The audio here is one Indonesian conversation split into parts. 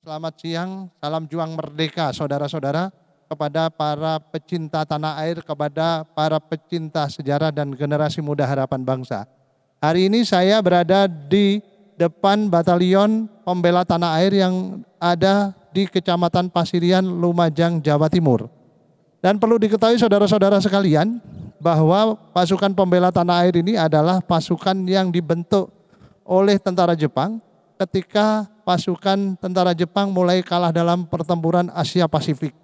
Selamat siang, salam juang merdeka saudara-saudara, kepada para pecinta tanah air, kepada para pecinta sejarah dan generasi muda harapan bangsa. Hari ini saya berada di depan Batalion Pembela Tanah Air yang ada di Kecamatan Pasirian, Lumajang, Jawa Timur. Dan perlu diketahui saudara-saudara sekalian bahwa pasukan pembela tanah air ini adalah pasukan yang dibentuk oleh tentara Jepang ketika pasukan tentara Jepang mulai kalah dalam pertempuran Asia Pasifik.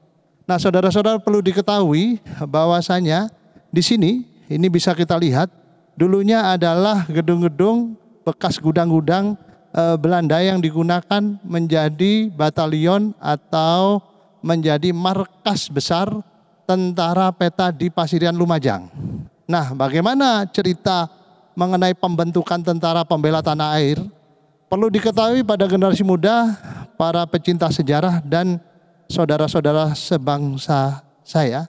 Nah, saudara-saudara perlu diketahui bahwasanya di sini ini bisa kita lihat dulunya adalah gedung-gedung bekas gudang-gudang Belanda yang digunakan menjadi batalion atau menjadi markas besar tentara peta di Pasirian Lumajang. Nah, bagaimana cerita mengenai pembentukan tentara pembela tanah air? Perlu diketahui pada generasi muda, para pecinta sejarah dan saudara-saudara sebangsa saya,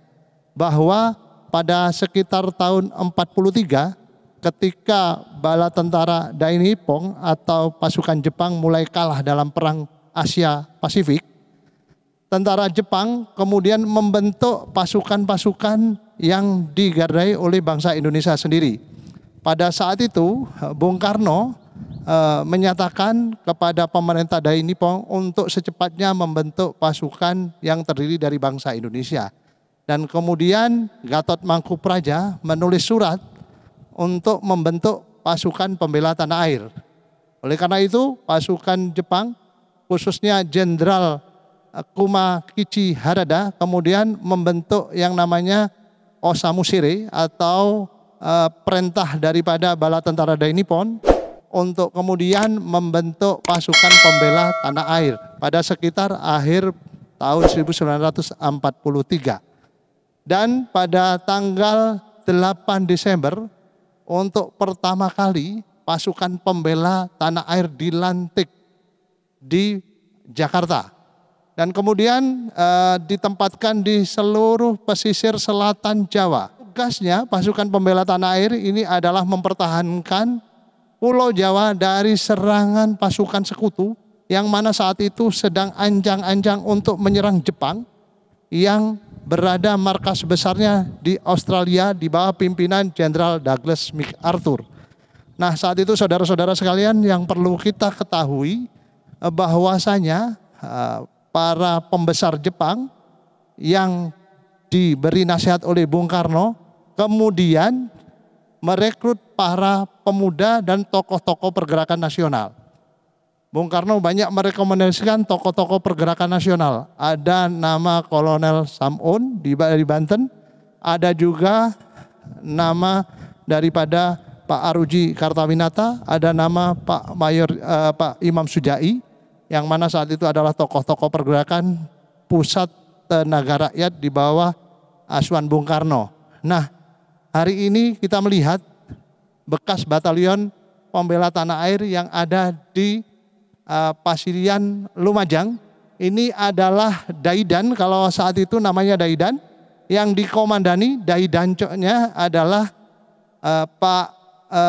bahwa pada sekitar tahun 43 ketika bala tentara Daini Nippon atau pasukan Jepang mulai kalah dalam perang Asia Pasifik, tentara Jepang kemudian membentuk pasukan-pasukan yang digardai oleh bangsa Indonesia sendiri. Pada saat itu Bung Karno menyatakan kepada pemerintah Daini Nippon untuk secepatnya membentuk pasukan yang terdiri dari bangsa Indonesia. Dan kemudian Gatot Mangkupraja menulis surat untuk membentuk pasukan pembela tanah air. Oleh karena itu pasukan Jepang khususnya Jenderal Kumakichi Harada kemudian membentuk yang namanya Osamu-shire atau perintah daripada bala tentara Daini Nippon untuk kemudian membentuk pasukan pembela tanah air pada sekitar akhir tahun 1943. Dan pada tanggal 8 Desember untuk pertama kali pasukan pembela tanah air dilantik di Jakarta. Dan kemudian ditempatkan di seluruh pesisir selatan Jawa. Tugasnya pasukan pembela tanah air ini adalah mempertahankan Pulau Jawa dari serangan pasukan sekutu yang mana saat itu sedang anjang-anjang untuk menyerang Jepang yang berada markas besarnya di Australia di bawah pimpinan Jenderal Douglas MacArthur. Nah, saat itu saudara-saudara sekalian yang perlu kita ketahui bahwasanya para pembesar Jepang yang diberi nasihat oleh Bung Karno kemudian merekrut para pemuda dan tokoh-tokoh pergerakan nasional. Bung Karno banyak merekomendasikan tokoh-tokoh pergerakan nasional. Ada nama Kolonel Samun di Banten, ada juga nama daripada Pak Aruji Kartawinata, ada nama Pak Mayor Pak Imam Sujai, yang mana saat itu adalah tokoh-tokoh pergerakan pusat tenaga rakyat di bawah asuhan Bung Karno. Nah, hari ini kita melihat bekas batalion pembela tanah air yang ada di Pasirian Lumajang. Ini adalah Daidan, kalau saat itu namanya Daidan, yang dikomandani Daidancoknya adalah Pak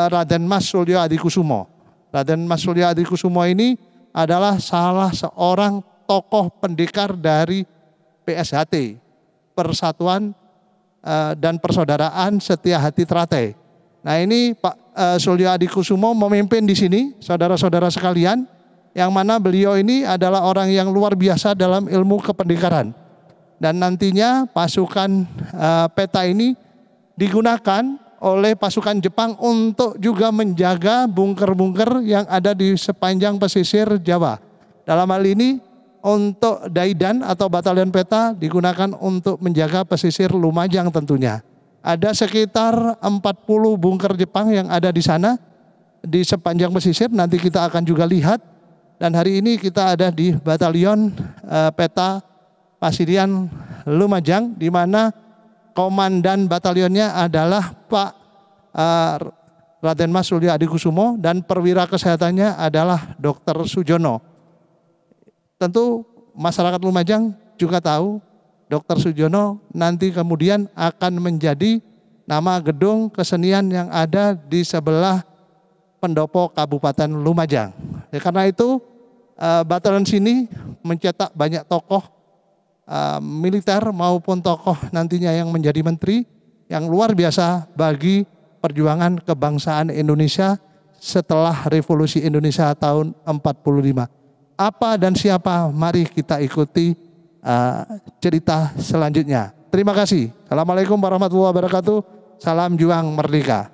Raden Mas Suryo Adikusumo. Raden Mas Suryo Adikusumo ini adalah salah seorang tokoh pendekar dari PSHT, Persatuan dan Persaudaraan Setia Hati Trate. Nah, ini Pak Suryo Adikusumo memimpin di sini, saudara-saudara sekalian, yang mana beliau ini adalah orang yang luar biasa dalam ilmu kependekaran. Dan nantinya pasukan peta ini digunakan oleh pasukan Jepang untuk juga menjaga bunker-bunker yang ada di sepanjang pesisir Jawa. Dalam hal ini untuk Daidan atau batalion peta digunakan untuk menjaga pesisir Lumajang tentunya. Ada sekitar 40 bunker Jepang yang ada di sana di sepanjang pesisir, nanti kita akan juga lihat. Dan hari ini kita ada di batalion peta Pasirian Lumajang, di mana komandan batalionnya adalah Pak Raden Mas Suryo Adikusumo dan perwira kesehatannya adalah Dr. Sujono. Tentu masyarakat Lumajang juga tahu Dr. Sujono nanti kemudian akan menjadi nama gedung kesenian yang ada di sebelah pendopo Kabupaten Lumajang. Karena itu batalion sini mencetak banyak tokoh militer maupun tokoh nantinya yang menjadi menteri yang luar biasa bagi perjuangan kebangsaan Indonesia setelah Revolusi Indonesia tahun 45. Apa dan siapa? Mari kita ikuti cerita selanjutnya. Terima kasih. Assalamualaikum warahmatullahi wabarakatuh. Salam juang merdeka.